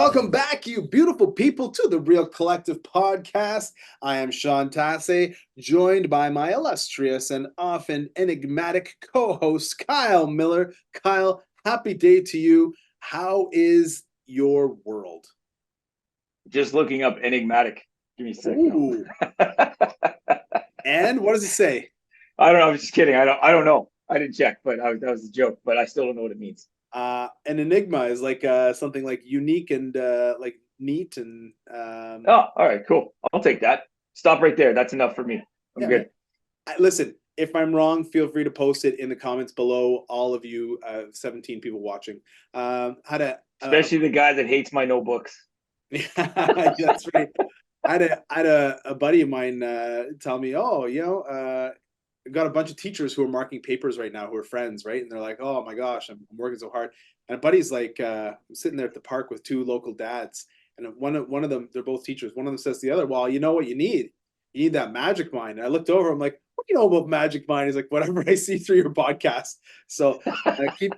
Welcome back, you beautiful people, to the Real Collective podcast. I am Sean Tasse, joined by my illustrious and often enigmatic co-host, Kyle Miller. Kyle, happy day to you. How is your world? Just looking up enigmatic. Give me a second. Ooh. And what does it say? I don't know. I'm just kidding. I don't know. I didn't check, but that was a joke. But I still don't know what it means. An enigma is like something like unique and like neat and Oh, all right, cool. I'll take that. Stop right there. That's enough for me. I'm good. Listen, if I'm wrong, feel free to post it in the comments below. All of you, 17 people watching. Especially the guy that hates my notebooks. That's right. I had a buddy of mine tell me, I've got a bunch of teachers who are marking papers right now who are friends, right? And they're like, oh my gosh, I'm working so hard. And a buddy's like, I'm sitting there at the park with two local dads. And one of them, they're both teachers. One of them says to the other, well, you know what you need? You need that magic mind. And I looked over, I'm like, what do you know about magic mind? He's like, whatever I see through your podcast. So keep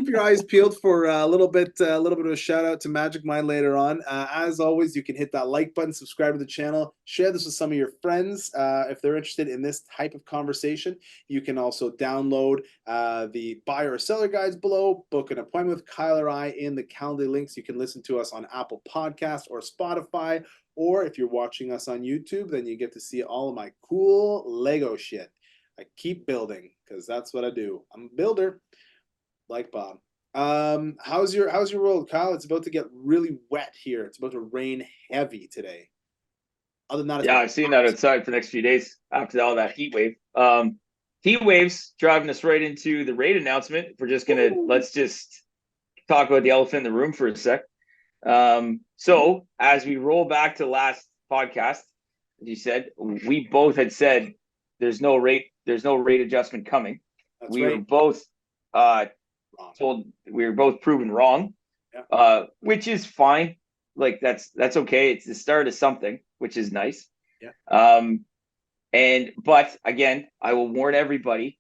your eyes peeled for a little bit of a shout out to Magic Mind later on. As always, you can hit that like button, subscribe to the channel, share this with some of your friends if they're interested in this type of conversation. You can also download the buyer or seller guides below, book an appointment with Kyle or I in the calendar links. You can listen to us on Apple Podcasts or Spotify, or if you're watching us on YouTube, then you get to see all of my cool Lego shit. I keep building because that's what I do. I'm a builder, like Bob. How's your world, Kyle? It's about to get really wet here. It's about to rain heavy today. Other than that, Yeah, I've seen that outside for the next few days after all that heat wave. Heat waves driving us right into the rate announcement. Let's just talk about the elephant in the room for a sec. So as we roll back to last podcast, as you said, we both had said there's no rate adjustment coming. That's right. Were both told we were both proven wrong, which is fine. Like that's okay. It's the start of something, which is nice. Yeah. But again, I will warn everybody.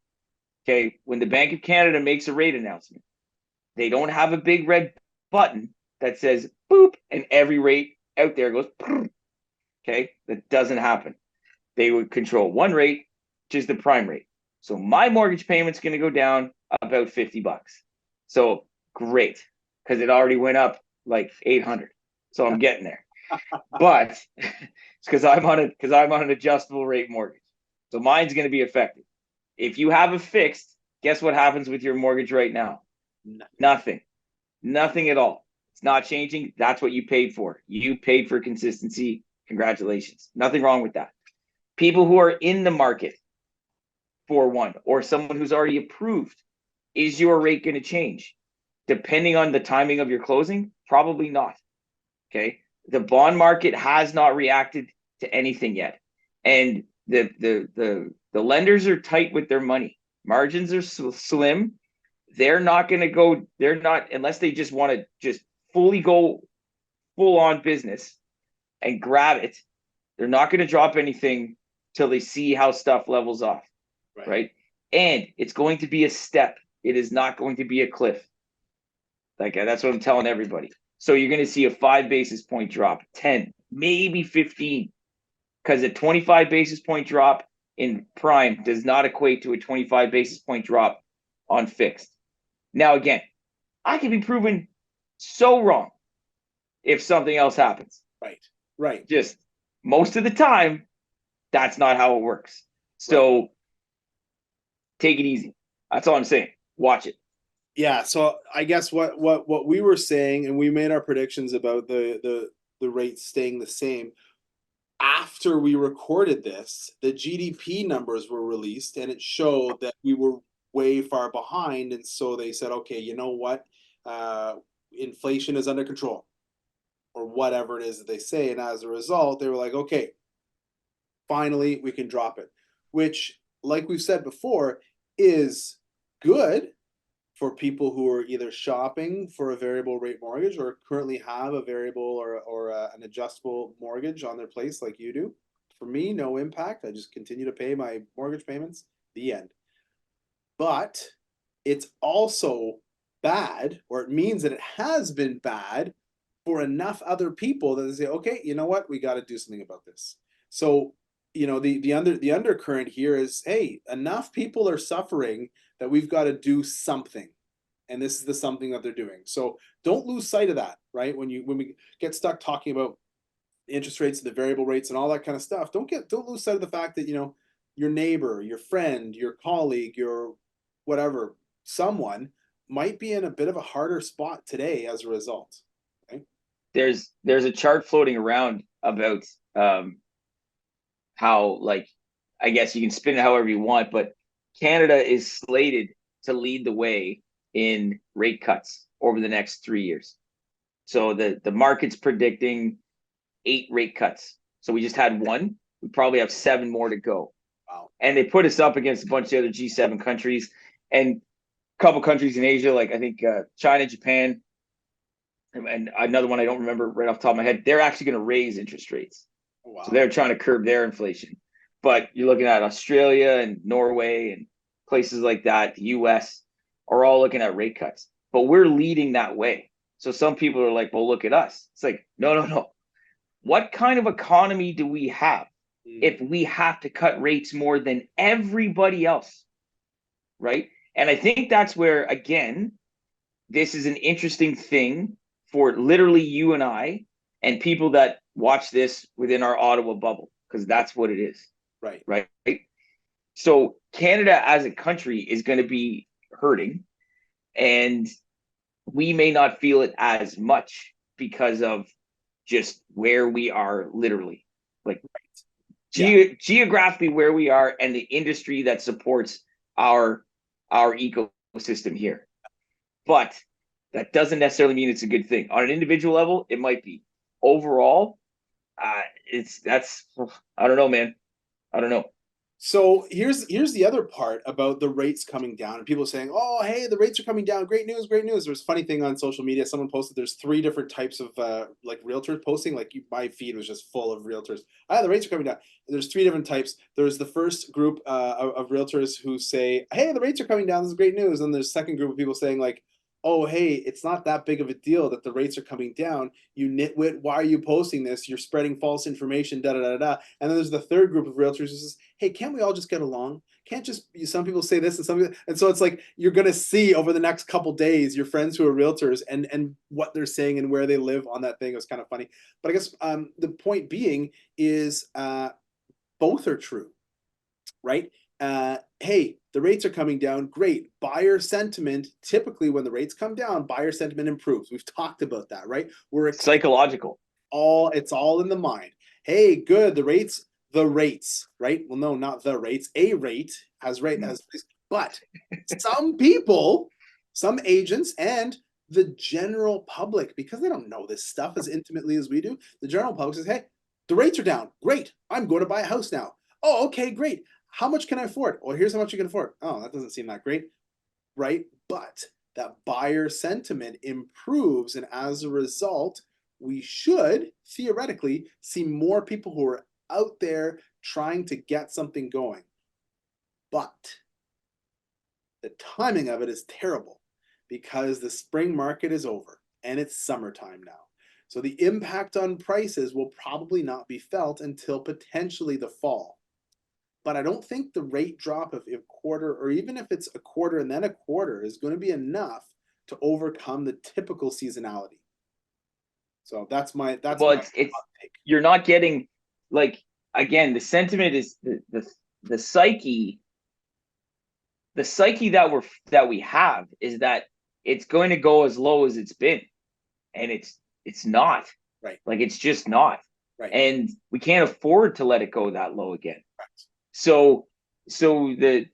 Okay, when the Bank of Canada makes a rate announcement, they don't have a big red button that says boop and every rate out there goes. Okay, that doesn't happen. They would control one rate, which is the prime rate. So my mortgage payment's going to go down about $50. So great, because it already went up like 800. So I'm getting there. But it's because I'm on an adjustable rate mortgage. So mine's going to be affected. If you have a fixed, guess what happens with your mortgage right now? Nothing at all. It's not changing. That's what you paid for. You paid for consistency. Congratulations. Nothing wrong with that. People who are in the market for one, or someone who's already approved, is your rate going to change? Depending on the timing of your closing, probably not. Okay. The bond market has not reacted to anything yet. And the lenders are tight with their money. Margins are slim. They're not going to go, unless they just want to just fully go full on business and grab it. They're not going to drop anything till they see how stuff levels off. Right. And it's going to be a step. It is not going to be a cliff. Like that's what I'm telling everybody. So you're going to see a 5 basis point drop, 10, maybe 15, because a 25 basis point drop in prime does not equate to a 25 basis point drop on fixed. Now, again, I can be proven so wrong if something else happens. Right. Just most of the time, that's not how it works. So take it easy. That's all I'm saying. Watch it. Yeah. So I guess what we were saying, and we made our predictions about the rate staying the same. After we recorded this, the GDP numbers were released, and it showed that we were way far behind. And so they said, okay, you know what? Inflation is under control, or whatever it is that they say. And as a result, they were like, okay, finally we can drop it, which, like we've said before, is good for people who are either shopping for a variable rate mortgage or currently have a variable or an adjustable mortgage on their place like you do. For me, no impact. I just continue to pay my mortgage payments, the end. But it's also bad, or it means that it has been bad for enough other people that they say, okay, you know what, we got to do something about this. So, the undercurrent here is, hey, enough people are suffering that we've got to do something, and this is the something that they're doing. So don't lose sight of that, right? When we get stuck talking about interest rates, the variable rates, and all that kind of stuff, don't lose sight of the fact that your neighbor, your friend, your colleague, your whatever, someone might be in a bit of a harder spot today as a result. Okay? There's a chart floating around about how, like, I guess you can spin it however you want, but Canada is slated to lead the way in rate cuts over the next 3 years. So the market's predicting 8 rate cuts. So we just had one. We probably have 7 more to go. Wow. And they put us up against a bunch of other G7 countries and a couple countries in Asia, like I think China, Japan, and another one I don't remember right off the top of my head. They're actually going to raise interest rates. Wow. So they're trying to curb their inflation. But you're looking at Australia and Norway and places like that, the US, are all looking at rate cuts. But we're leading that way. So some people are like, well, look at us. It's like, no. What kind of economy do we have if we have to cut rates more than everybody else? Right? And I think that's where, again, this is an interesting thing for literally you and I and people that watch this within our Ottawa bubble, because that's what it is. Right. Right. So Canada as a country is going to be hurting, and we may not feel it as much because of just where we are, literally, like geographically where we are, and the industry that supports our ecosystem here. But that doesn't necessarily mean it's a good thing. On an individual level, it might be. Overall, I don't know, man. I don't know. So here's the other part about the rates coming down, and people saying, "Oh, hey, the rates are coming down. Great news, great news." There's a funny thing on social media. Someone posted there's 3 different types of like realtors posting. Like my feed was just full of realtors. The rates are coming down. And there's 3 different types. There's the first group of realtors who say, "Hey, the rates are coming down. This is great news." And there's a second group of people saying like, "Oh, hey, it's not that big of a deal that the rates are coming down. You nitwit, why are you posting this? You're spreading false information, da da da da." And then there's the third group of realtors who says, "Hey, can't we all just get along? Can't just some people say this and some," and so it's like you're gonna see over the next couple days your friends who are realtors and what they're saying and where they live on that thing. It was kind of funny. But I guess the point being is both are true, right? Hey, the rates are coming down. Great. Buyer sentiment, typically when the rates come down, buyer sentiment improves. We've talked about that, right? Psychological. It's all in the mind. Hey, good. The rates, right? Well, no, not the rates. A rate has but some people, some agents, and the general public, because they don't know this stuff as intimately as we do, the general public says, hey, the rates are down. Great. I'm going to buy a house now. Oh, okay, great. How much can I afford? Well, here's how much you can afford. Oh, that doesn't seem that great, right? But that buyer sentiment improves, and as a result, we should theoretically see more people who are out there trying to get something going. But the timing of it is terrible because the spring market is over and it's summertime now. So the impact on prices will probably not be felt until potentially the fall. But I don't think the rate drop of a quarter, or even if it's a quarter and then a quarter, is going to be enough to overcome the typical seasonality. So that's my it's take. You're not getting, like, again, the sentiment is the psyche that we have is that it's going to go as low as it's been, and it's not. Right. Like, it's just not. Right. And we can't afford to let it go that low again. Right. So the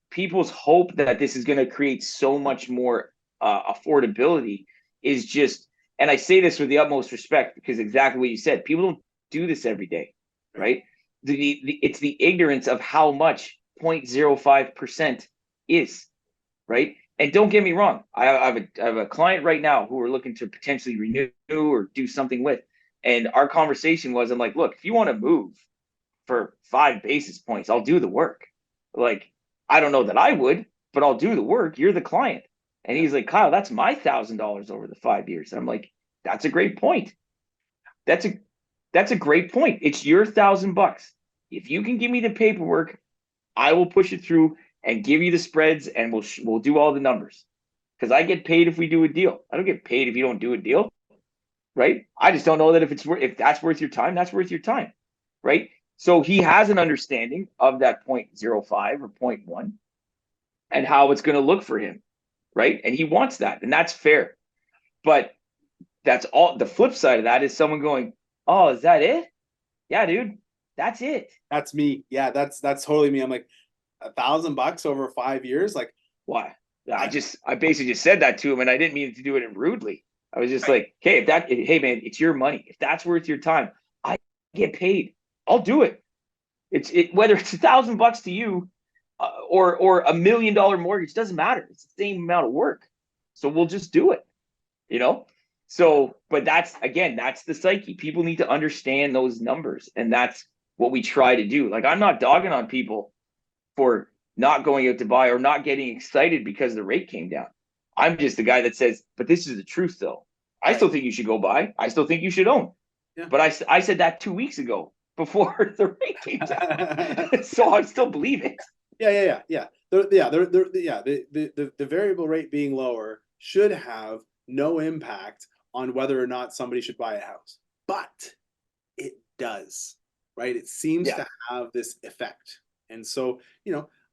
people's hope that this is going to create so much more affordability is just, and I say this with the utmost respect because exactly what you said, people don't do this every day, right? It's the ignorance of how much 0.05% is, right? And don't get me wrong, I have a client right now who we're looking to potentially renew or do something with, and our conversation was, I'm like, look, if you want to move for 5 basis points, I'll do the work. Like, I don't know that I would, but I'll do the work. You're the client. And he's like, Kyle, that's my $1,000 over the 5 years. And I'm like, That's a great point. That's a great point. It's your $1,000. If you can give me the paperwork, I will push it through and give you the spreads, and we'll do all the numbers. Because I get paid if we do a deal. I don't get paid if you don't do a deal, right? I just don't know that if that's worth your time, that's worth your time, right? So he has an understanding of that 0.05 or zero point 0.1 and how it's going to look for him, right? And he wants that, and that's fair. But that's all. The flip side of that is someone going, "Oh, is that it? Yeah, dude, that's it." That's me. Yeah, that's totally me. I'm like, $1,000 over 5 years. Like, Why? I I basically just said that to him, and I didn't mean to do it rudely. I was just right. like, hey man, it's your money. If that's worth your time, I get paid. I'll do it. Whether it's $1,000 to you, or $1 million mortgage, doesn't matter. It's the same amount of work. So we'll just do it. You know. So, but that's the psyche. People need to understand those numbers, and that's what we try to do. Like, I'm not dogging on people for not going out to buy or not getting excited because the rate came down. I'm just the guy that says, but this is the truth though. I Right. still think you should go buy. I still think you should own. Yeah. But I said that 2 weeks ago before the rate came down. So I still believe it. Yeah. The variable rate being lower should have no impact on whether or not somebody should buy a house, but it does, right? It seems Yeah. to have this effect. And so,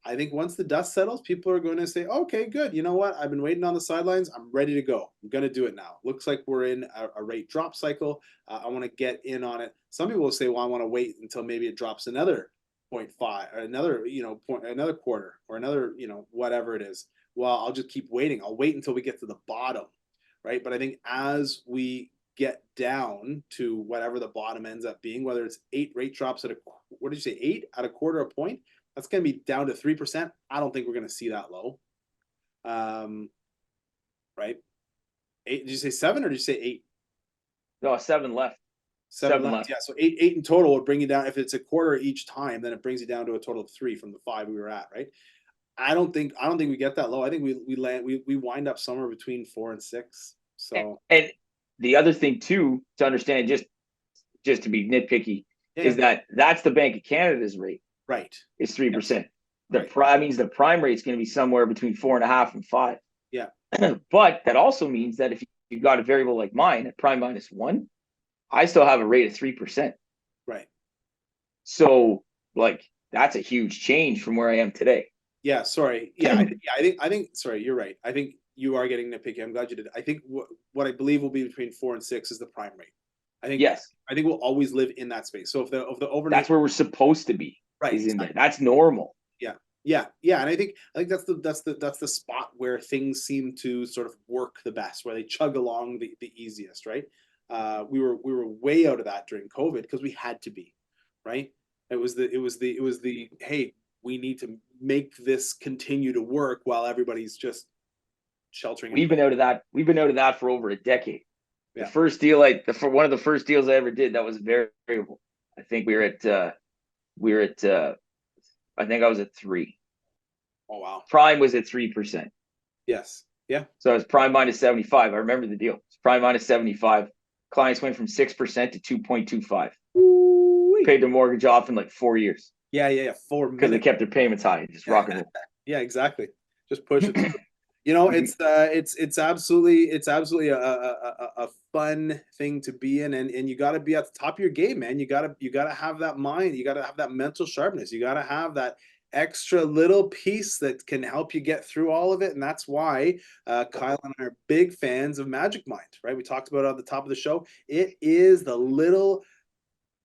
I think once the dust settles, people are going to say, okay, good. You know what? I've been waiting on the sidelines. I'm ready to go. I'm going to do it now. Looks like we're in a rate drop cycle. I want to get in on it. Some people will say, well, I want to wait until maybe it drops another 0.5 or another, another quarter or another, whatever it is. Well, I'll just keep waiting. I'll wait until we get to the bottom, right? But I think as we get down to whatever the bottom ends up being, whether it's 8 rate drops at what did you say, 8 at a quarter a point, that's going to be down to 3%. I don't think we're going to see that low. Right? 8, did you say 7 or did you say 8? No, 7 left. 7 left. Yeah. So eight in total would bring you down. If it's a quarter each time, then it brings you down to a total of 3 from the 5 we were at, right? I don't think we get that low. I think we wind up somewhere between 4 and 6. So, and the other thing too to understand, just to be nitpicky, is that's the Bank of Canada's rate. Right. It's 3%. Right. The prime means the prime rate is going to be somewhere between 4.5 and 5. Yeah. But that also means that if you've got a variable like mine at prime -1, I still have a rate of 3%. Right. So, like, that's a huge change from where I am today. Yeah. Sorry. Yeah. I think. Sorry, you're right. I think you are getting nitpicky. I'm glad you did. I think what I believe will be between 4 and 6 is the prime rate. I think. Yes. I think we'll always live in that space. So if the overnight, that's where we're supposed to be. Right. Is in there. That's normal. Yeah. And I think that's the spot where things seem to sort of work the best, where they chug along the easiest, right? We were way out of that during COVID because we had to be, right? It was the hey, we need to make this continue to work while everybody's just sheltering. We've been out of that. We've been out of that for over a decade. Yeah. The first deal, for one of the first deals I ever did, that was variable. I think we were at I think I was at 3. Oh wow. Prime was at 3%. Yes. Yeah. So it was prime -75. I remember the deal. It's prime -75. Clients went from 6% to 2.25. Paid their mortgage off in like 4 years. Yeah. 4 minutes. Because they kept their payments high, just rock and roll. Yeah, exactly. Just push it. It's absolutely a fun thing to be in, and you got to be at the top of your game, man. You got to have that mind. You got to have that mental sharpness. You got to have that extra little piece that can help you get through all of it, and that's why Kyle and I are big fans of Magic Mind, right? We talked about it at the top of the show. It is the little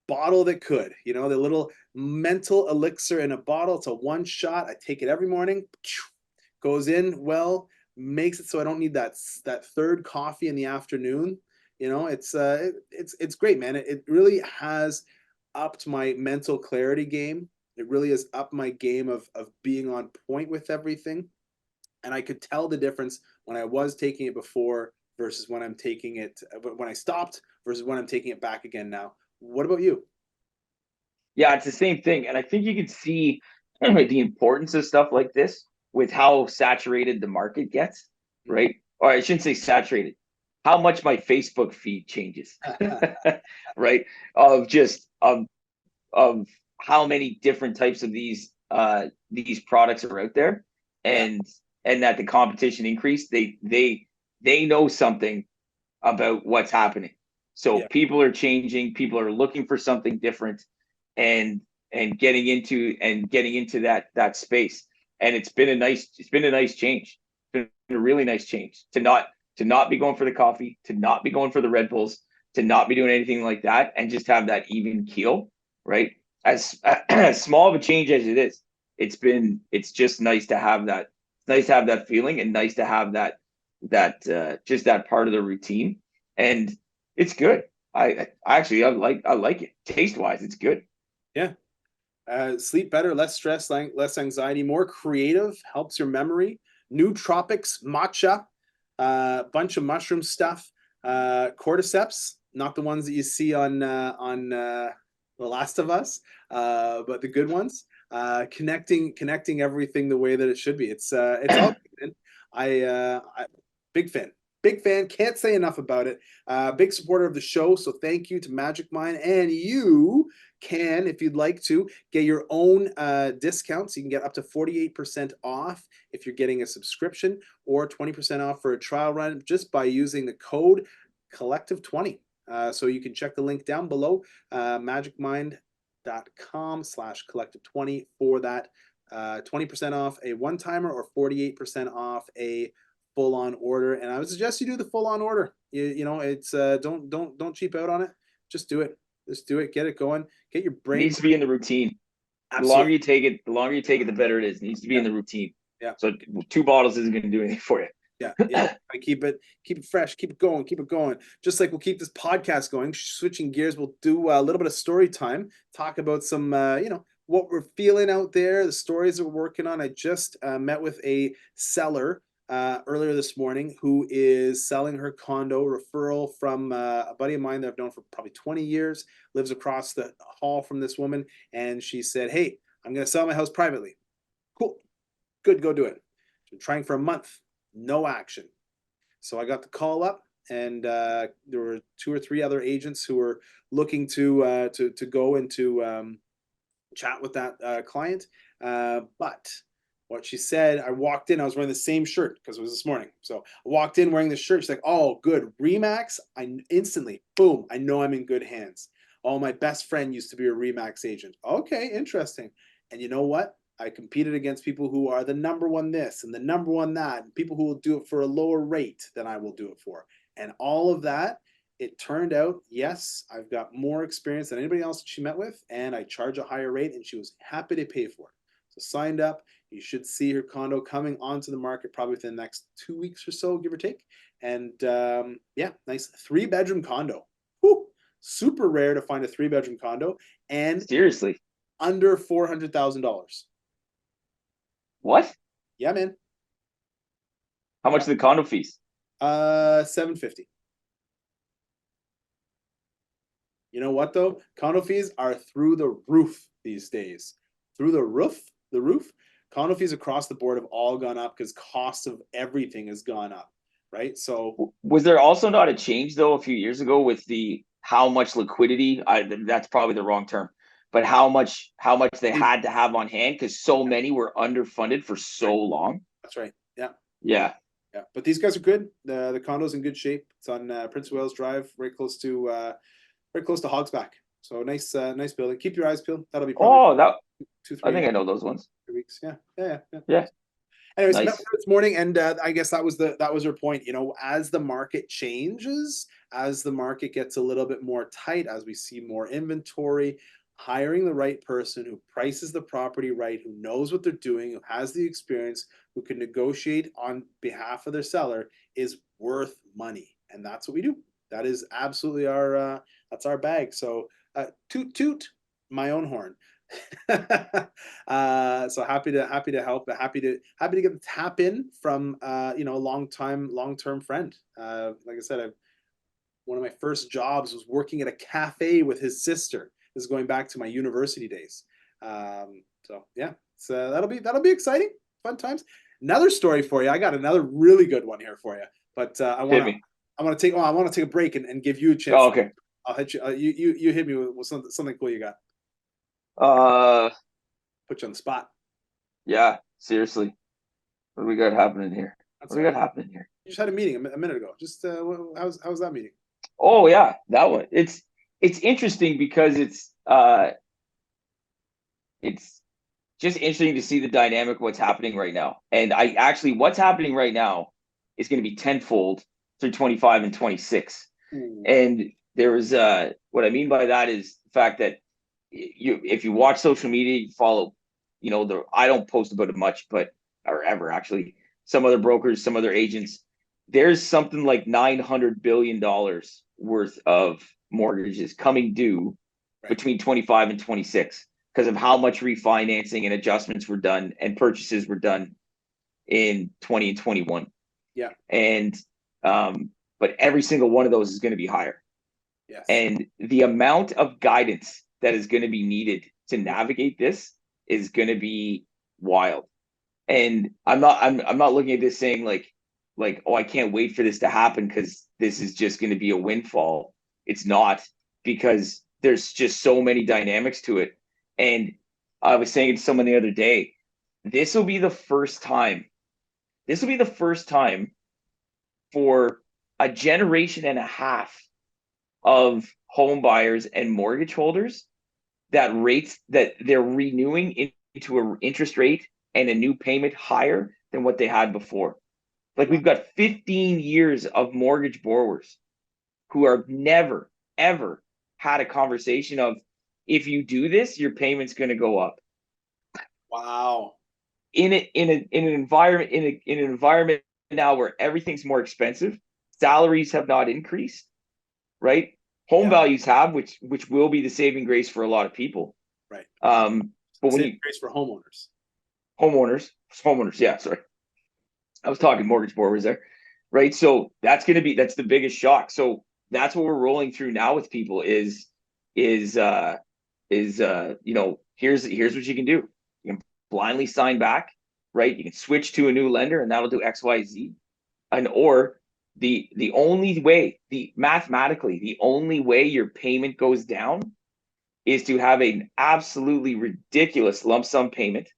bottle that could, the little mental elixir in a bottle. It's a one shot. I take it every morning. Goes in well, makes it so I don't need that third coffee in the afternoon. It's great, man. It really has upped my mental clarity game. It really has upped my game of being on point with everything. And I could tell the difference when I was taking it before versus when I'm taking it, when I stopped versus when I'm taking it back again now. What about you? Yeah, it's the same thing. And I think you can see the importance of stuff like this with how saturated the market gets, right? Or I shouldn't say saturated, how much my Facebook feed changes, right? Of just of how many different types of these products are out there, Yeah, and that the competition increased. They know something about what's happening. So yeah, people are changing, people are looking for something different, and getting into that space. And it's been a nice change. It's been a really nice change to not be going for the coffee, to not be going for the Red Bulls, to not be doing anything like that, and just have that even keel, right? As small of a change as it is, it's just nice to have that. It's nice to have that feeling, and nice to have just that part of the routine, and it's good. I like it. Taste wise, it's good. yeah. Sleep better, less stress, less anxiety, more creative, helps your memory. Nootropics, matcha, bunch of mushroom stuff, cordyceps, not the ones that you see on The Last of Us, but the good ones. Connecting everything the way that it should be. It's all good. I big fan. Big fan. Can't say enough about it. Big supporter of the show. So thank you to Magic Mind, and you can, if you'd like to, get your own discounts. You can get up to 48% off if you're getting a subscription, or 20% off for a trial run just by using the code collective20. So you can check the link down below, magicmind.com/collective20 for that 20% off a one-timer, or 48% off a full-on order. And I would suggest you do the full-on order. It's don't cheap out on it. Just do it. Just do it. Get it going. Get your It brain. needs to be in the routine. Absolutely. The longer you take it, the better it is. It needs to be Yeah. in the routine. Yeah. So 2 bottles isn't going to do anything for you. Yeah. Yeah. I keep it fresh, keep it going, keep it going. Just like we'll keep this podcast going. Switching gears, we'll do a little bit of story time. Talk about some, what we're feeling out there, the stories that we're working on. I just met with a seller earlier this morning who is selling her condo, referral from a buddy of mine that I've known for probably 20 years, lives across the hall from this woman. And she said, "Hey, I'm going to sell my house privately." Cool. Good. Go do it. Been trying for a month. No action. So I got the call up, and there were 2 or 3 other agents who were looking to go into chat with that client. But what she said, I walked in, I was wearing the same shirt because it was this morning. So I walked in wearing the shirt. She's like, "Oh, good. Remax." I instantly, boom, I know I'm in good hands. Oh, my best friend used to be a Remax agent. Okay, interesting. And you know what? I competed against people who are the number one this and the number one that, and people who will do it for a lower rate than I will do it for. And all of that, it turned out, yes, I've got more experience than anybody else that she met with, and I charge a higher rate, and she was happy to pay for it. So signed up. You should see her condo coming onto the market probably within the next 2 weeks or so, give or take. And yeah, nice 3-bedroom condo. Whew, super rare to find a 3-bedroom condo, and Seriously. under $400,000. What? Yeah, man. How much Yeah. are the condo fees? 750. You know what though? Condo fees are through the roof these days. Through the roof, the roof. Condo fees across the board have all gone up because cost of everything has gone up, right? So Was there also not a change though a few years ago with the how much liquidity? That's probably the wrong term, but how much they had to have on hand because so many were underfunded for so right. long. That's right. Yeah. Yeah, Yeah. But these guys are good. The condo's in good shape. It's on Prince of Wales Drive, very close to Hogsback. So nice building. Keep your eyes peeled. That'll be probably oh, that two, I three, think I know those ones. 3 weeks. Yeah. Yeah. Yeah. Yeah. Yeah, Anyways, met with nice. her this morning, and I guess that was her point. As the market changes, as the market gets a little bit more tight, as we see more inventory, hiring the right person who prices the property right, who knows what they're doing, who has the experience, who can negotiate on behalf of their seller, is worth money, and that's what we do. That is absolutely that's our bag. So toot toot my own horn. So happy to help, happy to get the tap in from a long-term friend. Like I said, one of my first jobs was working at a cafe with his sister. This is going back to my university days. So yeah, so that'll be exciting, fun times. Another story for you. I got another really good one here for you, but I want Hit to me. I want to take. Oh, I want to take a break and give you a chance. Oh, okay. I'll hit you. You hit me with something cool you got. Uh, Put you on the spot. yeah, seriously. What do we got happening here? What That's do all we got right. happening here? You just had a meeting a minute ago. Just how's that meeting? Oh yeah, that one. It's interesting because it's just interesting to see the dynamic of what's happening right now. And I actually what's happening right now is going to be tenfold through 25 and 26. Ooh, And there was what I mean by that is the fact that you if you watch social media, you follow, the I don't post about it much, but or ever actually, some other brokers, some other agents, there's something like $900 billion worth of mortgages coming due right. between 25 and 26 because of how much refinancing and adjustments were done and purchases were done in 20 and 21. Yeah. And but every single one of those is going to be higher. Yes. And the amount of guidance that is going to be needed to navigate this is going to be wild. And I'm not looking at this saying like oh I can't wait for this to happen because this is just going to be a windfall. It's not, because there's just so many dynamics to it. And I was saying to someone the other day, this will be the first time. This will be the first time for a generation and a half of home buyers and mortgage holders that rates that they're renewing into an interest rate and a new payment higher than what they had before. Like Wow. we've got 15 years of mortgage borrowers who are never, ever had a conversation of, if you do this, your payment's going to go up. Wow. In an environment now where everything's more expensive, salaries have not increased, right? Home Yeah. values have, which will be the saving grace for a lot of people. Right. But when Save you grace for homeowners. homeowners, yeah, sorry, I was talking mortgage borrowers there, right? So that's the biggest shock. So that's what we're rolling through now with people is here's what you can do. You can blindly sign back, right? You can switch to a new lender and that'll do XYZ. And or the only way, the mathematically, the only way your payment goes down is to have an absolutely ridiculous lump sum payment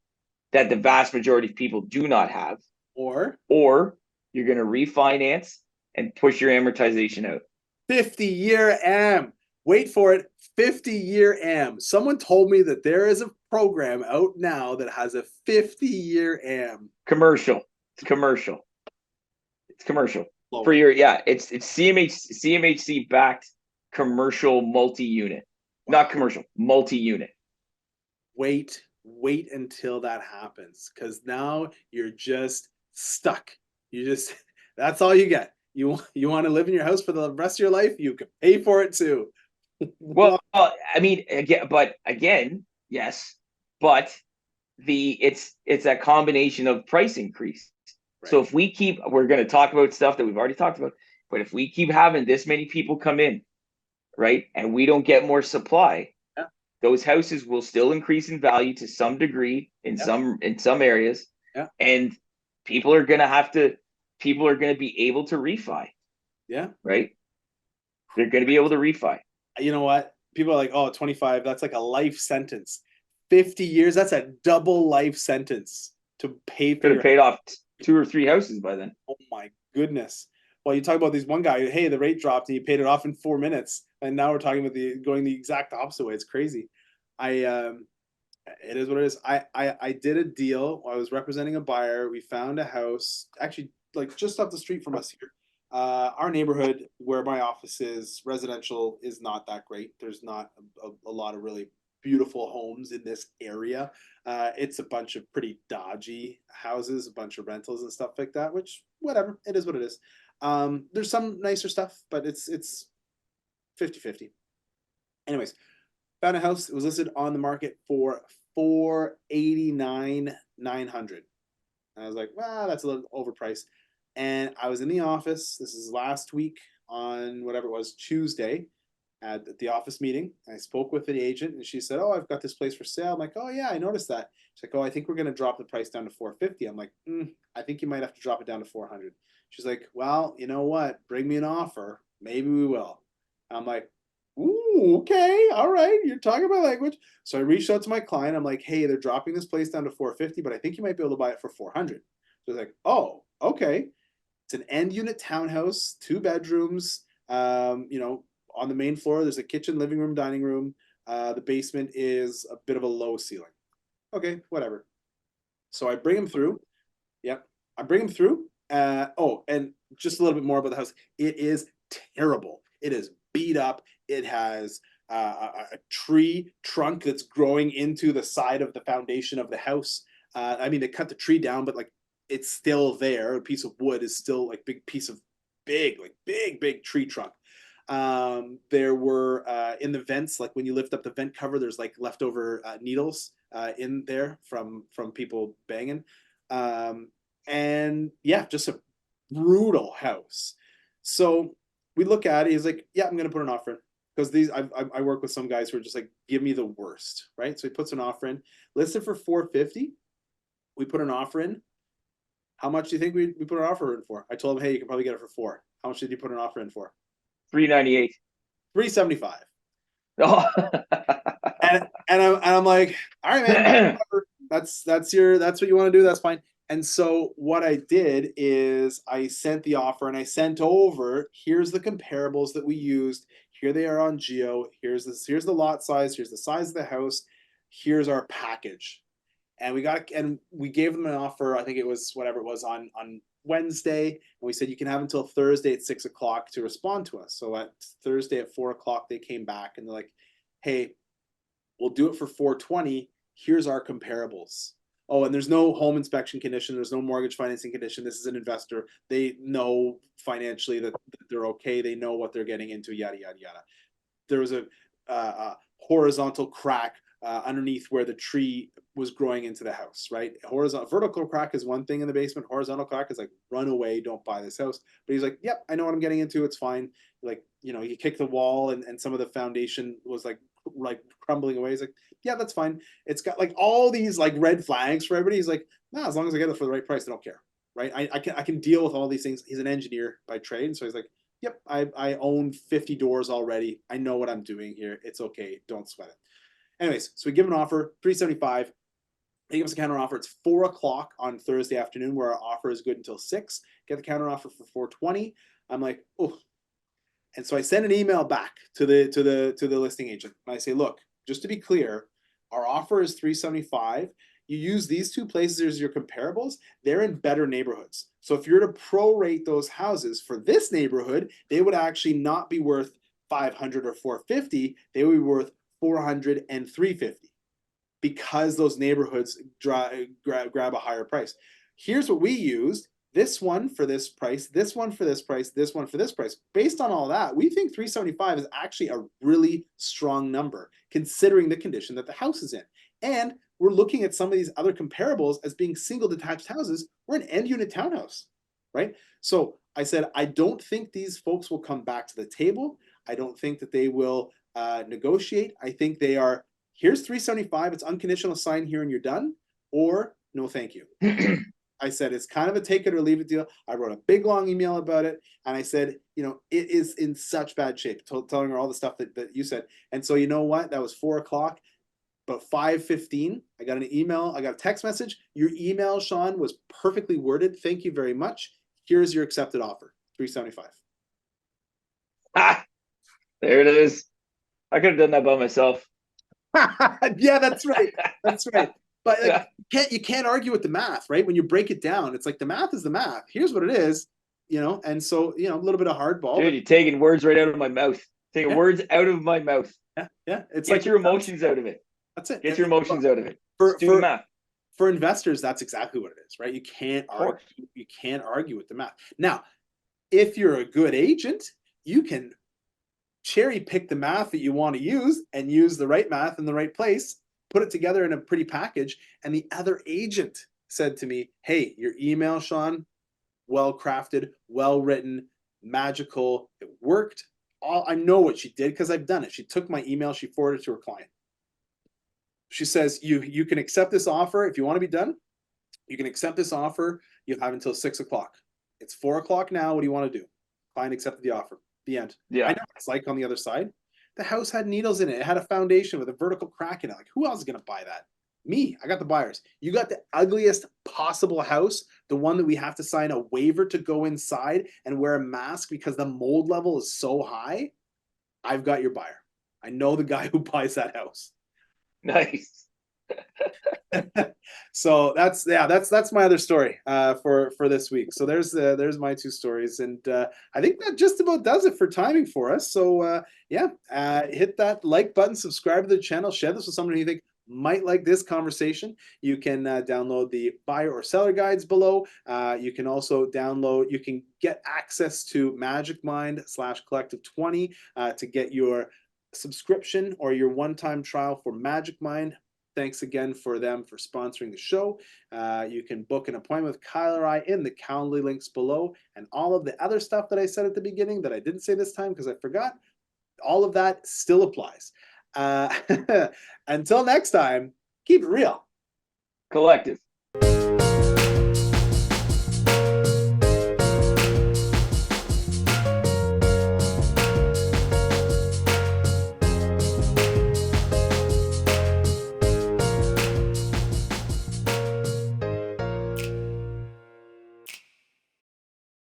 that the vast majority of people do not have, Or or you're going to refinance and push your amortization out. 50-year AM. Wait for it. 50-year AM. Someone told me that there is a program out now that has a 50-year AM. Commercial. It's commercial. It's commercial Blow for it. your, yeah. It's CMHC backed commercial multi unit, not Wow. commercial multi unit. Wait until that happens, because now you're just stuck. You just that's all you get. You want to live in your house for the rest of your life, you can pay for it too. Well, I mean, again, yes, but it's a combination of price increase. So Right. if we're going to talk about stuff that we've already talked about, but if we keep having this many people come in, right, and we don't get more supply, Yeah. those houses will still increase in value to some degree Yeah. in some areas, Yeah. and people are going to have to people are going to be able to refi, Yeah. right? They're going to be able to refi. You know what? People are like, oh, 25, that's like a life sentence. 50 years, that's a double life sentence to pay for Could have your. paid off two or three houses by then. Oh my goodness. Well, you talk about these one guy, hey, the rate dropped and he paid it off in 4 minutes. And now we're talking about going the exact opposite way. It's crazy. I It is what it is. I did a deal. I was representing a buyer. We found a house actually like just up the street from us here. Our neighborhood where my office is, residential, is not that great. There's not a lot of really beautiful homes in this area. It's a bunch of pretty dodgy houses, a bunch of rentals and stuff like that, which whatever, it is what it is. There's some nicer stuff, but it's 50-50. Anyways, found a house. It was listed on the market for 489,900. And I was like, well, that's a little overpriced. And I was in the office. This is last week on whatever it was, Tuesday. at the office meeting. I spoke with the agent and she said, "Oh, I've got this place for sale." I'm like, "Oh yeah, I noticed that." She's like, "Oh, I think we're going to drop the price down to 450." I'm like, "I think you might have to drop it down to 400." She's like, "Well, you know what? Bring me an offer. Maybe we will." I'm like, "Ooh, okay, all right. You're talking about language." So I reached out to my client. I'm like, "Hey, they're dropping this place down to 450, but I think you might be able to buy it for 400." So like, "Oh, okay." It's an end unit townhouse, 2 bedrooms. On the main floor, there's a kitchen, living room, dining room. The basement is a bit of a low ceiling. Okay, whatever. So I bring him through. Yep, I bring him through. And just a little bit more about the house. It is terrible. It is beat up. It has a tree trunk that's growing into the side of the foundation of the house. I mean, they cut the tree down, but like it's still there. A piece of wood is still like big piece of big tree trunk. There were in the vents, like when you lift up the vent cover, there's like leftover needles in there from people banging. Um, and yeah, just a brutal house. So we look at it. He's like, "Yeah, I'm gonna put an offer in." Because I work with some guys who are just like, "Give me the worst," right? So he puts an offer in, listed for 450. We put an offer in. How much do you think we put an offer in for? I told him, "Hey, you can probably get it for 4." How much did you put an offer in for? 398. 375. Oh. And I'm like, "All right, man, that's what you want to do. That's fine." And so what I did is I sent the offer and I sent over, "Here's the comparables that we used. Here they are on Geo. Here's the lot size. Here's the size of the house. Here's our package." And we gave them an offer. I think it was whatever it was on Wednesday, and we said you can have until Thursday at 6 o'clock to respond to us. So at Thursday at 4 o'clock, they came back and they're like, "Hey, we'll do it for 420. Here's our comparables." Oh, and there's no home inspection condition. There's no mortgage financing condition. This is an investor. They know financially that they're okay. They know what they're getting into, yada, yada, yada. There was a horizontal crack underneath where the tree was growing into the house, right? Vertical crack is one thing in the basement. Horizontal crack is like, run away, don't buy this house. But he's like, "Yep, I know what I'm getting into. It's fine." Like, you kick the wall and some of the foundation was like crumbling away. He's like, "Yeah, that's fine." It's got like all these like red flags for everybody. He's like, "No, as long as I get it for the right price, I don't care." Right? I can deal with all these things. He's an engineer by trade, and so he's like, "Yep, I own 50 doors already. I know what I'm doing here. It's okay. Don't sweat it." Anyways, so we give an offer, 375. He gives a counter offer. It's 4 o'clock on Thursday afternoon, where our offer is good until 6. Get the counter offer for 420. I'm like, "Oh." And so I send an email back to the listing agent. And I say, "Look, just to be clear, our offer is 375. You use these 2 places as your comparables. They're in better neighborhoods. So if you're to prorate those houses for this neighborhood, they would actually not be worth 500 or 450. They would be worth 400 and 350 because those neighborhoods grab a higher price. Here's what we used: this one for this price, this one for this price, this one for this price. Based on all that, we think 375 is actually a really strong number considering the condition that the house is in. And we're looking at some of these other comparables as being single detached houses. We're an end unit townhouse, right?" So I said, "I don't think these folks will come back to the table. I don't think that they will negotiate. I think they are, here's 375. It's unconditional, sign here and you're done, or no, thank you." I said, "It's kind of a take it or leave it deal." I wrote a big long email about it. And I said, "It is in such bad shape," telling her all the stuff that you said. And so, you know what? That was 4 o'clock. About 5:15, I got an email. I got a text message. "Your email, Sean, was perfectly worded. Thank you very much. Here's your accepted offer, 375. Ah, there it is. I could have done that by myself. Yeah, that's right. That's right. But like, you can't argue with the math, right? When you break it down, it's like the math is the math. Here's what it is, and so a little bit of hardball, Dude, but you're taking words right out of my mouth. Taking yeah, words out of my mouth. yeah, yeah. It's Get like your emotions out of it. that's it. Get your emotions out of it. For Just do the for math. for investors, that's exactly what it is, right? You can't Of argue. course. You can't argue with the math. Now, if you're a good agent, you can cherry pick the math that you want to use and use the right math in the right place, put it together in a pretty package. And the other agent said to me, "Hey, your email, Sean, well crafted, well written, magical. It worked. I know what she did because I've done it. She took my email, she forwarded it to her client. She says, you can accept this offer if you want to be done. You can accept this offer. You have until 6 o'clock. It's 4 o'clock now. What do you want to do? Client accepted the offer. The end. I Yeah. know what it's like on the other side. The house had needles in it. It had a foundation with a vertical crack in it. Like, who else is going to buy that? Me. I got the buyers. You got the ugliest possible house, the one that we have to sign a waiver to go inside and wear a mask because the mold level is so high. I've got your buyer. I know the guy who buys that house. Nice. So that's my other story for this week. So there's my two stories, and I think that just about does it for timing for us. So hit that like button, subscribe to the channel, share this with someone who you think might like this conversation. You can download the buyer or seller guides below. You can also you can get access to Magic Mind /Collective 20 to get your subscription or your one-time trial for Magic Mind. Thanks again for them for sponsoring the show. You can book an appointment with Kyle or I in the Calendly links below, and all of the other stuff that I said at the beginning that I didn't say this time because I forgot, all of that still applies. Until next time, keep it real. Collective.